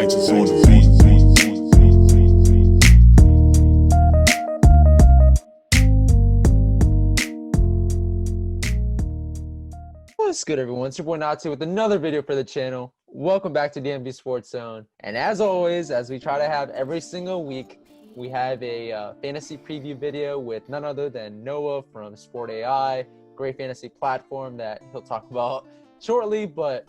Untitled on the beat. What's good, everyone? It's your boy Natsu with another video for the channel. Welcome back to DMVSportsZone. And as always, as we try to have every single week, we have a fantasy preview video with none other than Noah from SportAI, great fantasy platform that he'll talk about shortly. But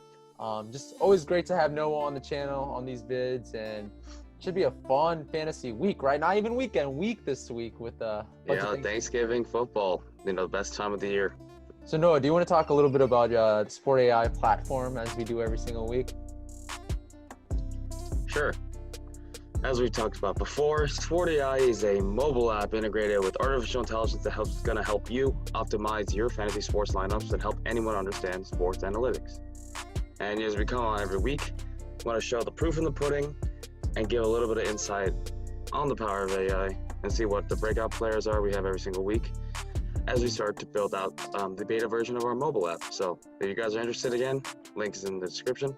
just always great to have Noah on the channel on these vids, and it should be a fun fantasy week, right? Not even week this week with Thanksgiving football, the best time of the year. So Noah, do you want to talk a little bit about the SportAI platform as we do every single week? Sure. As we talked about before, SportAI is a mobile app integrated with artificial intelligence that is going to help you optimize your fantasy sports lineups and help anyone understand sports analytics. And as we come on every week, we want to show the proof in the pudding and give a little bit of insight on the power of AI and see what the breakout players are we have every single week as we start to build out the beta version of our mobile app. So if you guys are interested, again, link is in the description,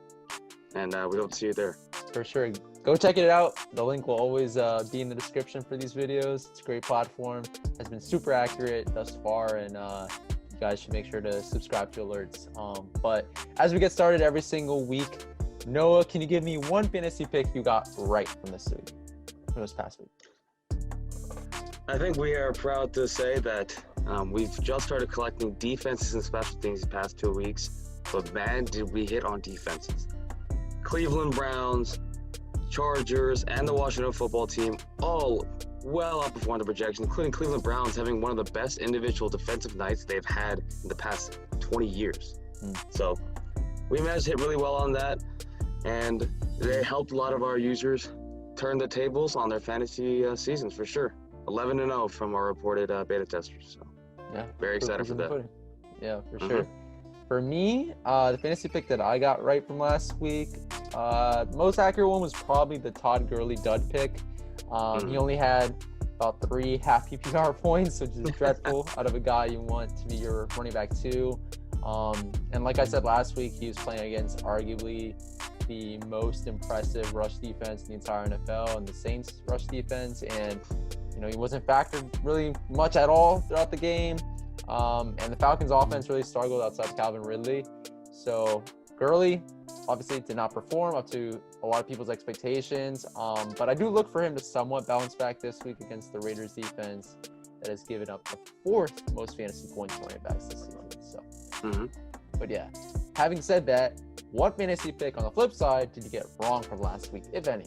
and we hope to see you there. For sure. Go check it out. The link will always be in the description for these videos. It's a great platform. Has been super accurate thus far, and you guys should make sure to subscribe to alerts. But as we get started every single week, Noah, can you give me one fantasy pick you got right from this past week? I think we are proud to say that we've just started collecting defenses and special teams the past 2 weeks, but man, did we hit on defenses. Cleveland Browns, Chargers, and the Washington football team all well outperformed the projection, including Cleveland Browns having one of the best individual defensive nights they've had in the past 20 years. So we managed to hit really well on that, and they helped a lot of our users turn the tables on their fantasy seasons for sure. 11-0 from our reported beta testers. So yeah, very excited for that. Yeah, for sure. For me, the fantasy pick that I got right from last week, the most accurate one was probably the Todd Gurley dud pick. He only had about 3 half PPR points, which is dreadful out of a guy you want to be your running back 2. And like I said last week, he was playing against arguably the most impressive rush defense in the entire NFL, and the Saints rush defense, and he wasn't factored really much at all throughout the game. And the Falcons offense really struggled outside Calvin Ridley. So Gurley obviously did not perform up to a lot of people's expectations. But I do look for him to somewhat bounce back this week against the Raiders defense that has given up the 4th most fantasy points to running backs this season. So, But yeah, having said that, what fantasy pick on the flip side did you get wrong from last week, if any?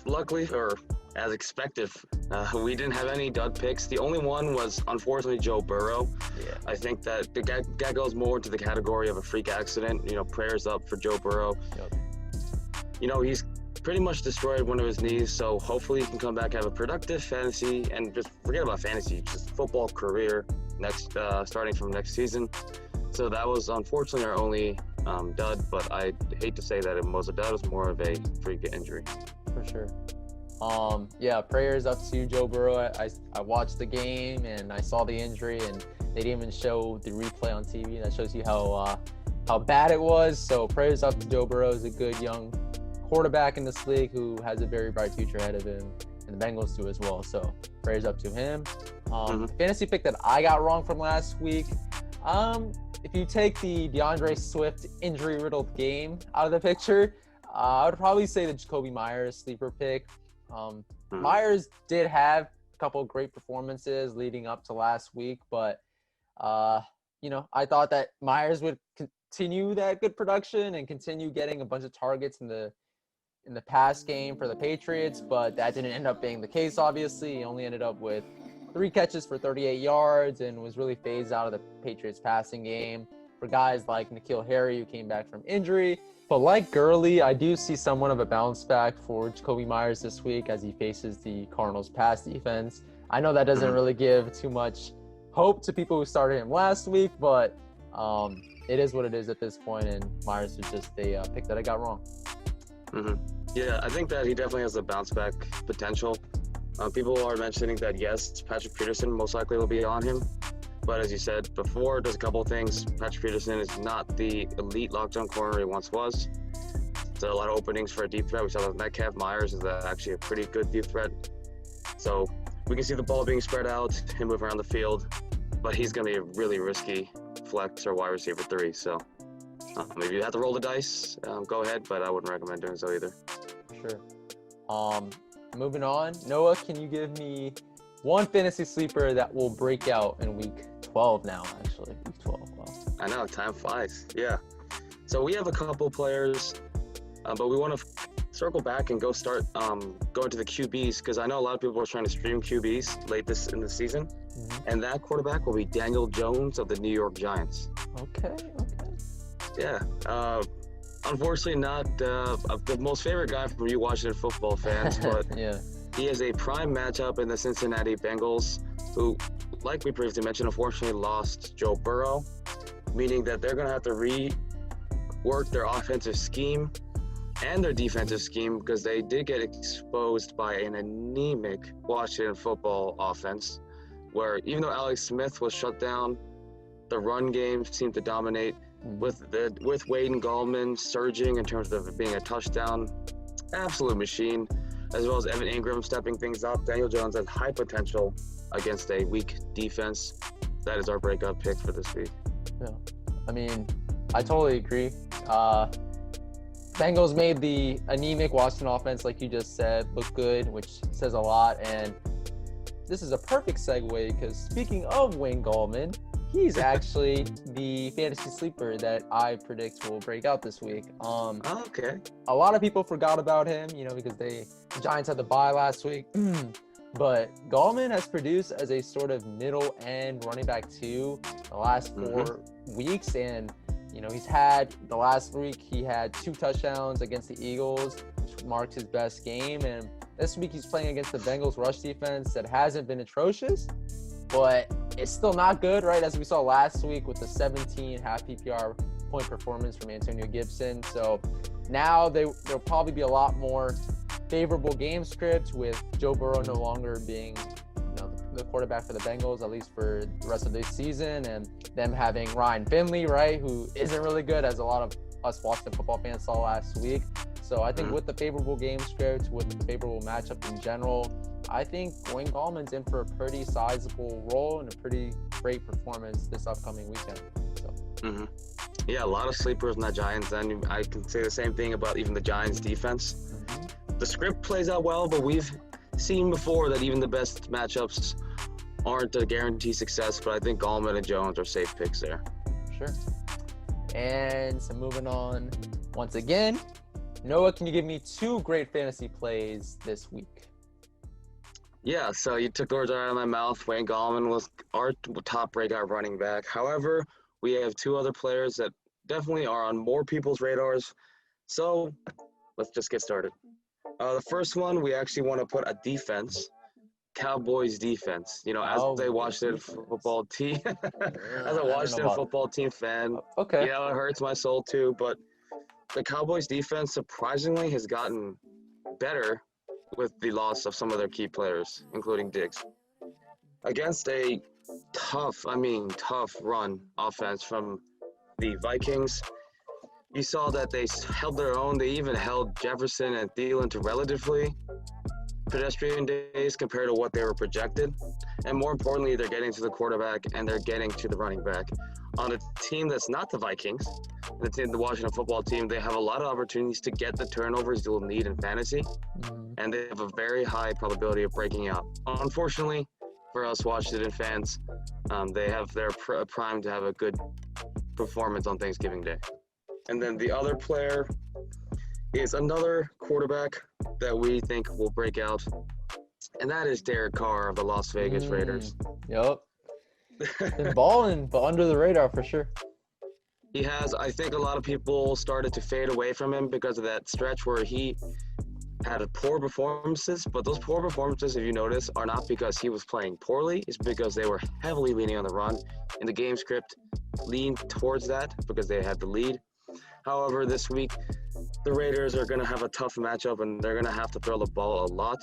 Luckily, or as expected, we didn't have any dud picks. The only one was, unfortunately, Joe Burrow. Yeah. I think that the guy goes more into the category of a freak accident. Prayers up for Joe Burrow. Yep. He's pretty much destroyed one of his knees, so hopefully he can come back, have a productive fantasy, and just forget about fantasy, just football career starting from next season. So that was unfortunately our only dud, but I hate to say that it was a dud. It was more of a freak injury. For sure. Yeah, prayers up to Joe Burrow. I watched the game and I saw the injury, and they didn't even show the replay on TV. That shows you how bad it was. So prayers up to Joe Burrow. Is a good young quarterback in this league who has a very bright future ahead of him, and the Bengals do as well. So prayers up to him. Fantasy pick that I got wrong from last week. If you take the DeAndre Swift injury-riddled game out of the picture, I would probably say the Jacoby Myers sleeper pick. Myers did have a couple of great performances leading up to last week, but I thought that Myers would continue that good production and continue getting a bunch of targets in the pass game for the Patriots, but that didn't end up being the case. Obviously, he only ended up with 3 catches for 38 yards and was really phased out of the Patriots passing game for guys like N'Keal Harry, who came back from injury. But like Gurley, I do see somewhat of a bounce back for Jacoby Myers this week as he faces the Cardinals pass defense. I know that doesn't really give too much hope to people who started him last week, but it is what it is at this point, and Myers was just a pick that I got wrong. Yeah, I think that he definitely has a bounce back potential. People are mentioning that, yes, Patrick Peterson most likely will be on him. But as you said before, there's a couple of things. Patrick Peterson is not the elite lockdown corner he once was. So a lot of openings for a deep threat. We saw that Metcalf. Myers is actually a pretty good deep threat. So we can see the ball being spread out, him move around the field, but he's going to be a really risky flex or wide receiver 3. So if you have to roll the dice, go ahead, but I wouldn't recommend doing so either. Sure. Moving on, Noah, can you give me one fantasy sleeper that will break out in week 12 now, actually? Week 12, wow. I know, time flies. Yeah. So we have a couple players, but we want to circle back and start going to the QBs, because I know a lot of people are trying to stream QBs late in the season, and that quarterback will be Daniel Jones of the New York Giants. Okay. Yeah. Unfortunately, not the most favorite guy from you Washington football fans, but yeah. He has a prime matchup in the Cincinnati Bengals, who, like we previously mentioned, unfortunately lost Joe Burrow, meaning that they're going to have to rework their offensive scheme and their defensive scheme, because they did get exposed by an anemic Washington football offense, where even though Alex Smith was shut down, the run game seemed to dominate, with Wade and Gallman surging in terms of being a touchdown, absolute machine, as well as Evan Ingram stepping things up. Daniel Jones has high potential against a weak defense. That is our breakout pick for this week. Yeah, I mean, I totally agree. Bengals made the anemic Washington offense, like you just said, look good, which says a lot. And this is a perfect segue, because speaking of Wayne Gallman, he's actually the fantasy sleeper that I predict will break out this week. Okay. A lot of people forgot about him, because the Giants had the bye last week. But Gallman has produced as a sort of middle end running back 2 the last 4 weeks, and he's had the last week he had 2 touchdowns against the Eagles, which marks his best game. And this week he's playing against the Bengals rush defense that hasn't been atrocious, but it's still not good, right? As we saw last week with the 17 half PPR point performance from Antonio Gibson. So now there'll probably be a lot more favorable game script, with Joe Burrow no longer being the quarterback for the Bengals, at least for the rest of this season, and them having Ryan Finley, right, who isn't really good, as a lot of us Washington football fans saw last week. So I think with the favorable game script, with the favorable matchup in general, I think Wayne Gallman's in for a pretty sizable role and a pretty great performance this upcoming weekend. So. Yeah, a lot of sleepers in that Giants, and I can say the same thing about even the Giants defense. The script plays out well, but we've seen before that even the best matchups aren't a guaranteed success, but I think Gallman and Jones are safe picks there. Sure. And so moving on, once again, Noah, can you give me 2 great fantasy plays this week? Yeah, so you took the words right out of my mouth. Wayne Gallman was our top breakout running back. However, we have 2 other players that definitely are on more people's radars. So let's just get started. The first one, we actually want to put a defense, Cowboys defense. As a Washington football team, as a Washington football team fan, okay, it hurts my soul too. But the Cowboys defense surprisingly has gotten better with the loss of some of their key players, including Diggs. Against a tough run offense from the Vikings, you saw that they held their own. They even held Jefferson and Thielen to relatively pedestrian days compared to what they were projected. And more importantly, they're getting to the quarterback and they're getting to the running back. On a team that's not the Vikings, the Washington football team, they have a lot of opportunities to get the turnovers you'll need in fantasy, and they have a very high probability of breaking out. Unfortunately, for us Washington fans, they're primed to have a good performance on Thanksgiving Day. And then the other player is another quarterback that we think will break out, and that is Derek Carr of the Las Vegas Raiders. Yep. Been balling, but under the radar for sure. He has. I think a lot of people started to fade away from him because of that stretch where he had poor performances, but those poor performances, if you notice, are not because he was playing poorly. It's because they were heavily leaning on the run, and the game script leaned towards that because they had the lead. However, this week, the Raiders are going to have a tough matchup, and they're going to have to throw the ball a lot.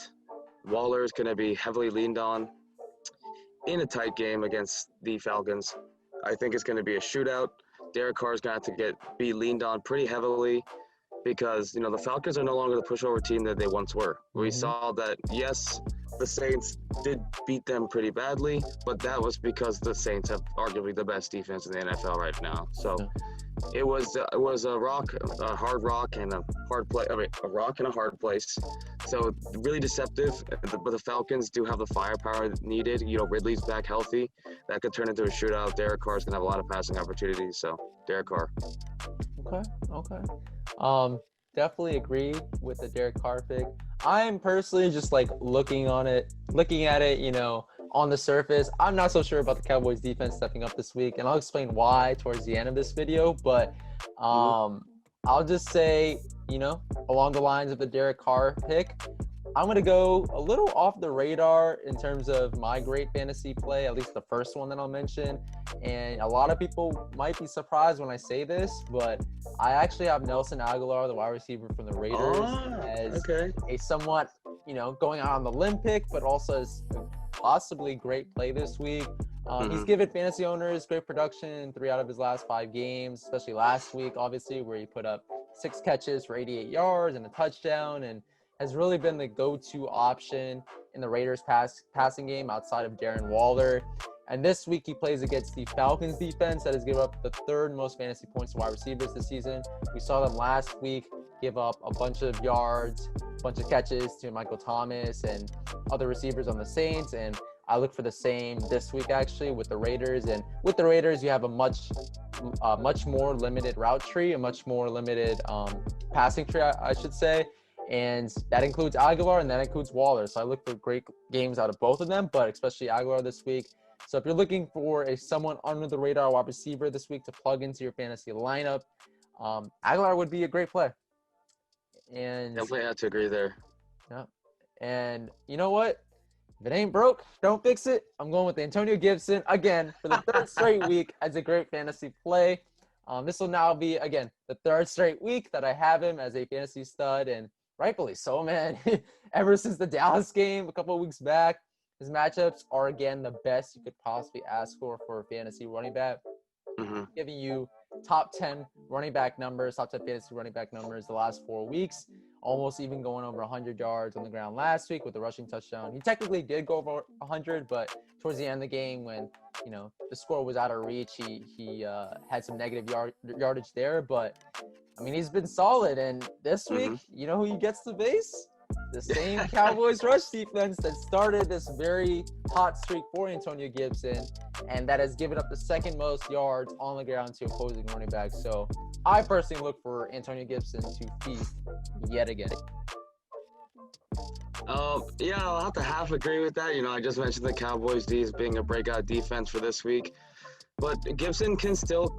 Waller is going to be heavily leaned on in a tight game against the Falcons. I think it's going to be a shootout. Derek Carr is going to have to be leaned on pretty heavily. because the Falcons are no longer the pushover team that they once were. We saw that, yes, the Saints did beat them pretty badly, but that was because the Saints have arguably the best defense in the NFL right now. So it was a hard rock and a hard play. I mean, a rock and a hard place. So really deceptive. But the Falcons do have the firepower needed. Ridley's back healthy. That could turn into a shootout. Derek Carr's gonna have a lot of passing opportunities. So Derek Carr. Okay. Definitely agree with the Derek Carr pick. I'm personally just like looking at it, on the surface. I'm not so sure about the Cowboys defense stepping up this week, and I'll explain why towards the end of this video. But I'll just say, along the lines of the Derek Carr pick, I'm going to go a little off the radar in terms of my great fantasy play, at least the first one that I'll mention. And a lot of people might be surprised when I say this, but I actually have Nelson Aguilar, the wide receiver from the Raiders, as a somewhat, going out on the limb pick, but also as possibly great play this week. He's given fantasy owners great production in 3 out of his last 5 games, especially last week, obviously, where he put up 6 catches for 88 yards and a touchdown, and has really been the go-to option in the Raiders passing game outside of Darren Waller. And this week he plays against the Falcons defense that has given up the 3rd most fantasy points to wide receivers this season. We saw them last week give up a bunch of yards, a bunch of catches to Michael Thomas and other receivers on the Saints. And I look for the same this week actually with the Raiders. And with the Raiders, you have a much more limited route tree, a much more limited passing tree, I should say. And that includes Aguilar and that includes Waller. So I look for great games out of both of them, but especially Aguilar this week. So if you're looking for someone under the radar wide receiver this week to plug into your fantasy lineup, Aguilar would be a great play. And definitely have to agree there. Yeah. And you know what? If it ain't broke, don't fix it. I'm going with Antonio Gibson again for the 3rd straight week as a great fantasy play. This will now be, again, the 3rd straight week that I have him as a fantasy stud, and rightfully so, man. Ever since the Dallas game a couple of weeks back, his matchups are, again, the best you could possibly ask for a fantasy running back. Giving you top 10 running back numbers, top 10 fantasy running back numbers the last 4 weeks, almost even going over 100 yards on the ground last week with a rushing touchdown. He technically did go over 100, but towards the end of the game when, the score was out of reach, he had some negative yardage there. But, I mean, he's been solid. And this week, you know who he gets to face? The same Cowboys rush defense that started this very hot streak for Antonio Gibson and that has given up the 2nd most yards on the ground to opposing running backs. So I personally look for Antonio Gibson to feast yet again. Yeah, I'll have to half agree with that. I just mentioned the Cowboys D as being a breakout defense for this week. But Gibson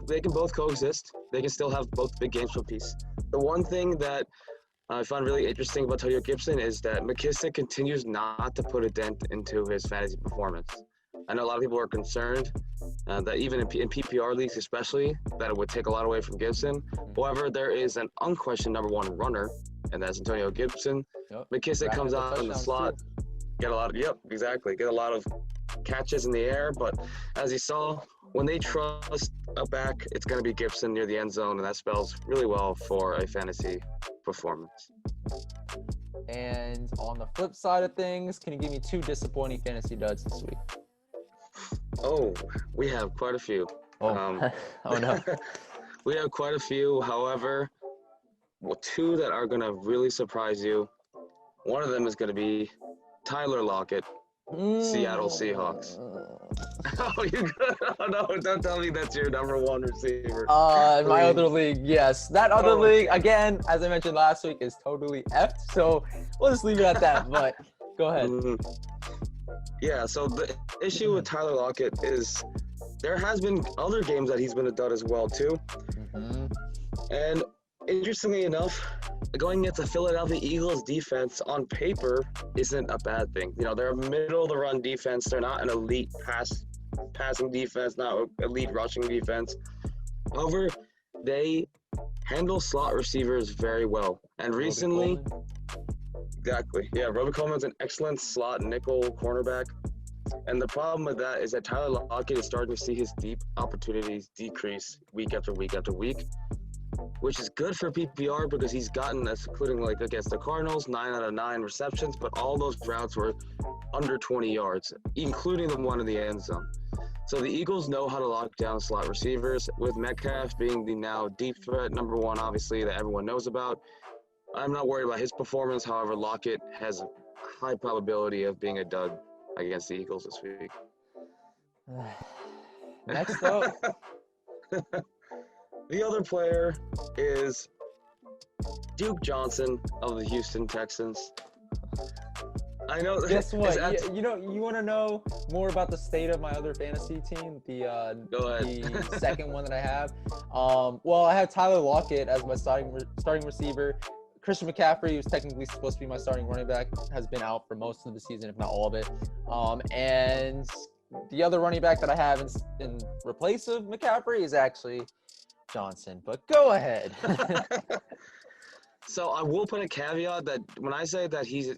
they can both coexist. They can still have both big games for peace. The one thing that I find really interesting about Antonio Gibson is that McKissick continues not to put a dent into his fantasy performance. I know a lot of people are concerned that even in PPR leagues especially, that it would take a lot away from Gibson. However, there is an unquestioned number 1 runner, and that's Antonio Gibson. McKissick comes out in the slot, get a lot of catches in the air, but as you saw, when they trust a back, it's going to be Gibson near the end zone, and that spells really well for a fantasy performance. And on the flip side of things, can you give me 2 disappointing fantasy duds this week? Oh, we have quite a few. Oh no. We have quite a few. However, 2 that are going to really surprise you. One of them is going to be Tyler Lockett, Seattle Seahawks. Oh, you good? Oh, no, don't tell me that's your number 1 receiver. In my other league, yes. That other league, again, as I mentioned last week, is totally effed. So we'll just leave it at that. But go ahead. Yeah, so the issue with Tyler Lockett is there has been other games that he's been a dud as well, too. And interestingly enough, going against the Philadelphia Eagles defense on paper isn't a bad thing. They're a middle-of-the-run defense. They're not an elite passing defense, not elite rushing defense. However, they handle slot receivers very well. And recently, Robert Coleman's an excellent slot nickel cornerback. And the problem with that is that Tyler Lockett is starting to see his deep opportunities decrease week after week after week. which is good for PPR because he's gotten, including like against the Cardinals, 9 out of 9 receptions, but all those routes were under 20 yards, including the one in the end zone. So the Eagles know how to lock down slot receivers, with Metcalf being the now deep threat number one, obviously, that everyone knows about. I'm not worried about his performance. However, Lockett has a high probability of being a dud against the Eagles this week. Next up. The other player is Duke Johnson of the Houston Texans. I know. Guess what? You want to know more about the state of my other fantasy team? The second one that I have. Well, I have Tyler Lockett as my starting receiver. Christian McCaffrey, who's technically supposed to be my starting running back, has been out for most of the season, if not all of it. And the other running back that I have in replace of McCaffrey is actually Johnson. But go ahead. So I will put a caveat that when I say that he's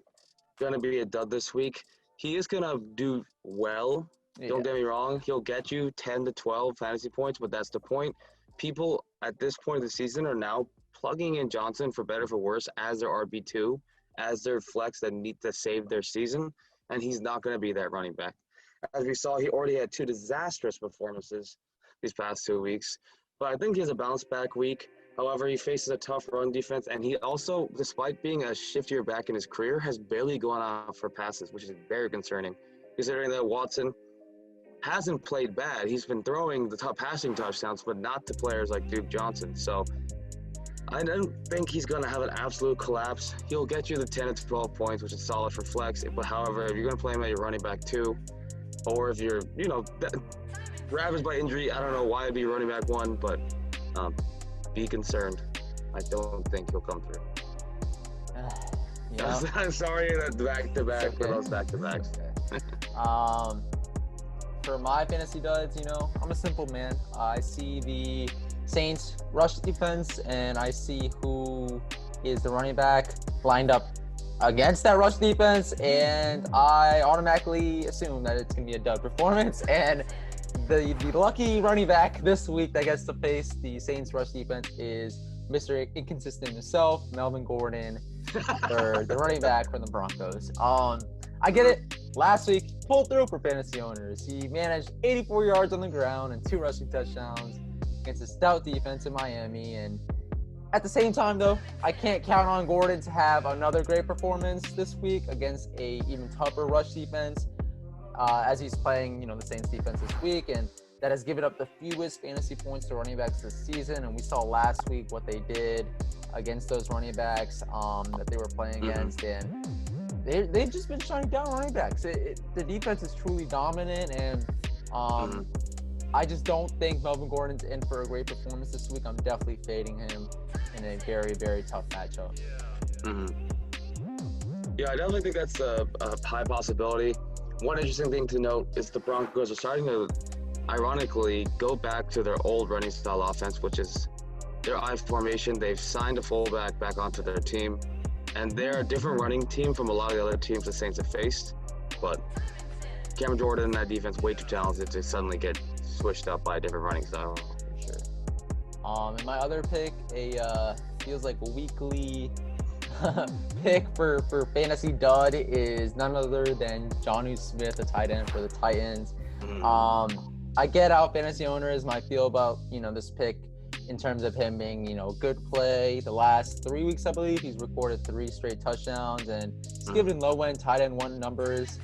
going to be a dud this week, he is going to do well. Yeah. Don't get me wrong. He'll get you 10 to 12 fantasy points, but that's the point. People at this point of the season are now plugging in Johnson for better for worse as their RB2, as their flex that need to save their season, and he's not going to be that running back. As we saw, he already had 2 disastrous performances these past 2 weeks, but I think he has a bounce back week. However, he faces a tough run defense, and he also, despite being a shiftier back in his career, has barely gone out for passes, which is very concerning, considering that Watson hasn't played bad. He's been throwing the top passing touchdowns, but not to players like Duke Johnson. So I don't think he's going to have an absolute collapse. He'll get you the 10 to 12 points, which is solid for flex. But however, if you're going to play him at your running back too, or if you're, ravaged by injury, I don't know why it'd be running back 1, but be concerned. I don't think he'll come through. Yeah. I'm sorry that back-to-back, but those back-to-backs. Okay. For my fantasy duds, I'm a simple man. I see the Saints rush defense, and I see who is the running back lined up against that rush defense, and I automatically assume that it's going to be a dud performance. And the lucky running back this week that gets to face the Saints rush defense is Mr. Inconsistent himself, Melvin Gordon, for the running back for the Broncos. I get it. Last week, pulled through for fantasy owners. He managed 84 yards on the ground and 2 rushing touchdowns against a stout defense in Miami. And at the same time, though, I can't count on Gordon to have another great performance this week against a even tougher rush defense, as he's playing, the Saints defense this week, and that has given up the fewest fantasy points to running backs this season. And we saw last week what they did against those running backs that they were playing against, and they've just been shutting down running backs. The defense is truly dominant, and I just don't think Melvin Gordon's in for a great performance this week. I'm definitely fading him in a very, very tough matchup. Yeah, I definitely think that's a high possibility. One interesting thing to note is the Broncos are starting to, ironically, go back to their old running style offense, which is their I formation. They've signed a fullback back onto their team, and they're a different running team from a lot of the other teams the Saints have faced. But Cameron Jordan and that defense way too talented to suddenly get switched up by a different running style. For sure. And my other pick, feels like a weekly pick for fantasy dud, is none other than Jonnu Smith, a tight end for the Titans. I get how fantasy owners might feel about this pick in terms of him being good play. The last 3 weeks, I believe, he's recorded 3 straight touchdowns, and he's given low end tight end 1 numbers.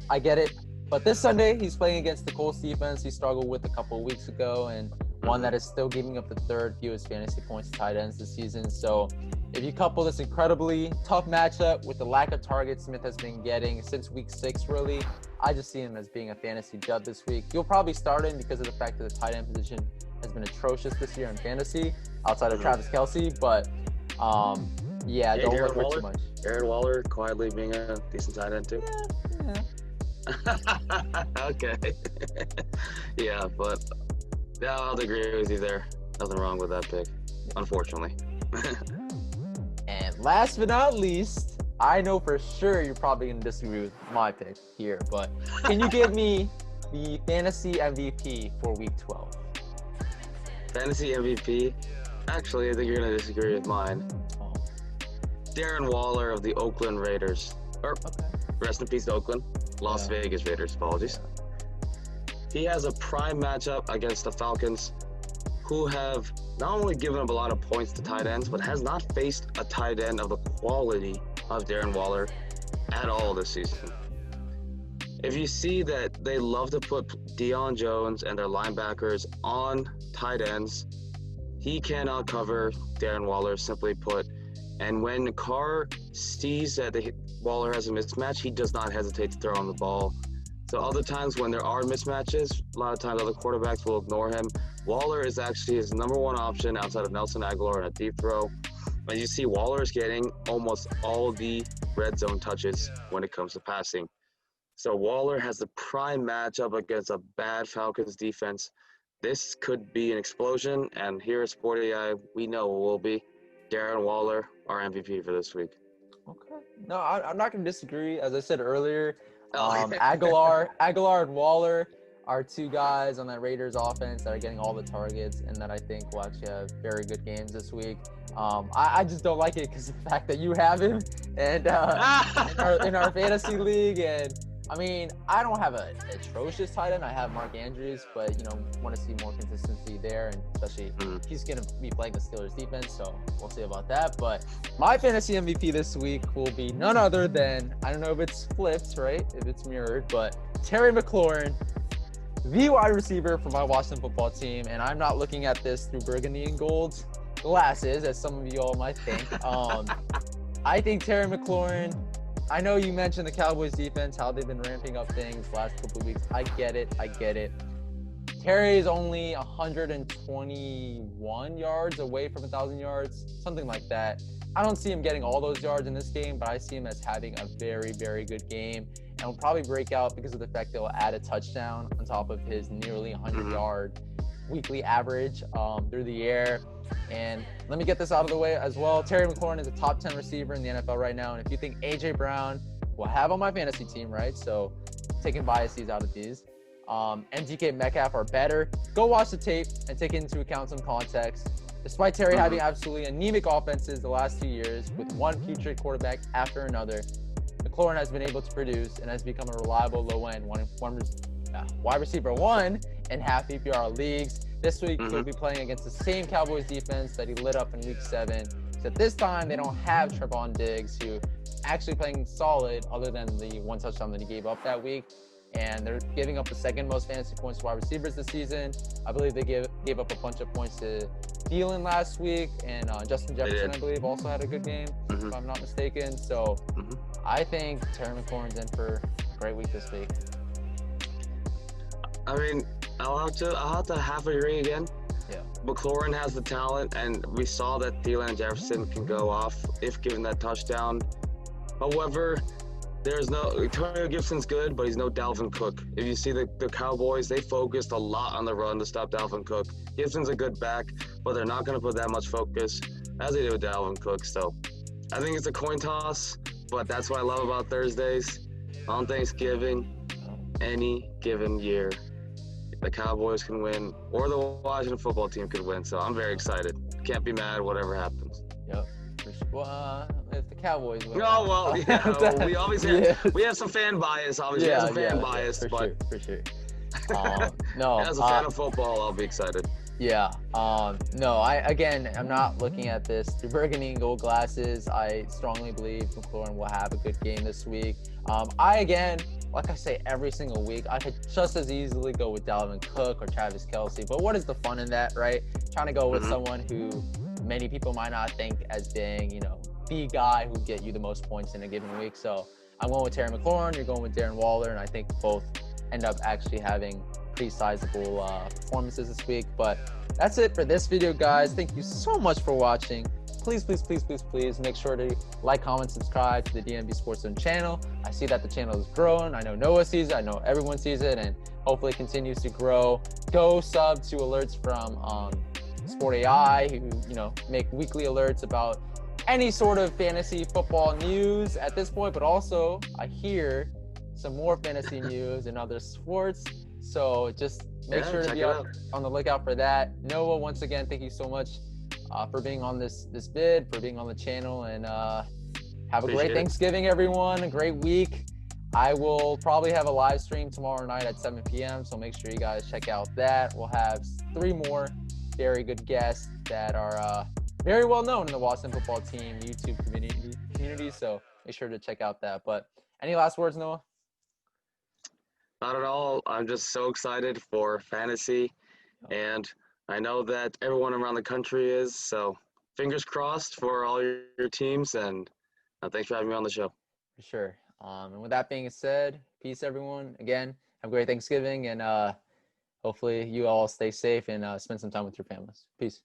I get it, but this Sunday he's playing against the Colts defense he struggled with a couple of weeks ago, and one that is still giving up the 3rd fewest fantasy points to tight ends this season. So if you couple this incredibly tough matchup with the lack of targets Smith has been getting since week 6, really, I just see him as being a fantasy dud this week. You'll probably start him because of the fact that the tight end position has been atrocious this year in fantasy outside of Travis Kelce, but yeah, don't look for too much. Aaron Waller quietly being a decent tight end too. Yeah. Okay. Yeah, but I'll agree with you there. Nothing wrong with that pick, unfortunately. And last but not least, I know for sure you're probably going to disagree with my pick here, but can you give me the fantasy MVP for week 12? Fantasy MVP? Actually, I think you're going to disagree with mine. Oh, Darren Waller of the Oakland Raiders. Or, okay. rest in peace, Oakland. Las Yeah. Vegas Raiders, apologies. He has a prime matchup against the Falcons, who have not only given up a lot of points to tight ends, but has not faced a tight end of the quality of Darren Waller at all this season. If you see that they love to put Deion Jones and their linebackers on tight ends, he cannot cover Darren Waller, simply put. And when Carr sees that Waller has a mismatch, he does not hesitate to throw on the ball. So other times when there are mismatches, a lot of times other quarterbacks will ignore him. Waller is actually his number one option outside of Nelson Aguilar in a deep throw. And you see Waller is getting almost all the red zone touches when it comes to passing. So Waller has the prime matchup against a bad Falcons defense. This could be an explosion, and here at SportAI, we know it will be. Darren Waller, our MVP for this week. Okay. No, I'm not going to disagree. As I said earlier, Oh. Aguilar and Waller are two guys on that Raiders offense that are getting all the targets and that I think will actually have very good games this week. I just don't like it because of the fact that you have him and in our fantasy league. And I mean, I don't have an atrocious tight end. I have Mark Andrews, but want to see more consistency there, and especially he's going to be playing the Steelers defense, so we'll see about that. But my fantasy MVP this week will be none other than, I don't know if it's flipped, right? If it's mirrored, but Terry McLaurin, the wide receiver for my Washington football team, and I'm not looking at this through burgundy and gold glasses, as some of you all might think. I think Terry McLaurin, I know you mentioned the Cowboys defense, how they've been ramping up things the last couple of weeks. I get it. Terry is only 121 yards away from 1,000 yards, something like that. I don't see him getting all those yards in this game, but I see him as having a very, very good game. And will probably break out because of the fact that he'll add a touchdown on top of his nearly 100-yard weekly average through the air. And let me get this out of the way as well. Terry McLaurin is a top 10 receiver in the NFL right now. And if you think A.J. Brown will have on my fantasy team, right? So taking biases out of these, and DK Metcalf are better, go watch the tape and take into account some context. Despite Terry having absolutely anemic offenses the last 2 years with one putrid quarterback after another, McLaurin has been able to produce and has become a reliable low-end wide receiver one in half PPR leagues. This week, he'll be playing against the same Cowboys defense that he lit up in Week 7. Except this time, they don't have Trevon Diggs, who actually playing solid other than the one touchdown that he gave up that week. And they're giving up the second most fantasy points to wide receivers this season. I believe they gave up a bunch of points to Thielen last week. And Justin Jefferson, I believe, also had a good game, if I'm not mistaken. So I think Terry McLaurin's in for a great week this week. I mean, I'll have to half agree again. Yeah. McLaurin has the talent, and we saw that Thielen and Jefferson can go off if given that touchdown. However, Antonio Gibson's good, but he's no Dalvin Cook. If you see the Cowboys, they focused a lot on the run to stop Dalvin Cook. Gibson's a good back, but they're not going to put that much focus as they did with Dalvin Cook. So I think it's a coin toss, but that's what I love about Thursdays. On Thanksgiving, any given year, the Cowboys can win, or the Washington football team could win. So I'm very excited. Can't be mad, whatever happens. Yep. Well, if the Cowboys win. Oh, well, yeah. We always have some fan bias, obviously. Yeah, some fan bias, for but sure. No. As a fan of football, I'll be excited. Yeah. No, I'm not looking at this through burgundy and gold glasses. I strongly believe McLaurin will have a good game this week. Like I say every single week, I could just as easily go with Dalvin Cook or Travis Kelce. But what is the fun in that, right? Trying to go with someone who many people might not think as being, the guy who get you the most points in a given week. So I'm going with Terry McLaurin. You're going with Darren Waller, and I think both end up actually having pretty sizable performances this week. But that's it for this video, guys. Thank you so much for watching. Please make sure to like, comment, subscribe to the DMVSportsZone channel. I see that the channel is growing. I know Noah sees it. I know everyone sees it, and hopefully continues to grow. Go sub to alerts from SportAI, who make weekly alerts about any sort of fantasy football news at this point, but also I hear some more fantasy news and other sports. So just make sure to be on the lookout for that. Noah, once again, thank you so much for being on this vid, for being on the channel, and have a Appreciate great it. Thanksgiving, everyone. A great week. I will probably have a live stream tomorrow night at 7 p.m. So make sure you guys check out that. We'll have 3 more very good guests that are very well known in the Washington football team YouTube community. So make sure to check out that. But any last words, Noah? Not at all. I'm just so excited for fantasy, and I know that everyone around the country is. So fingers crossed for all your teams, and thanks for having me on the show. For sure. And with that being said, peace, everyone. Again, have a great Thanksgiving, and hopefully you all stay safe and spend some time with your families. Peace.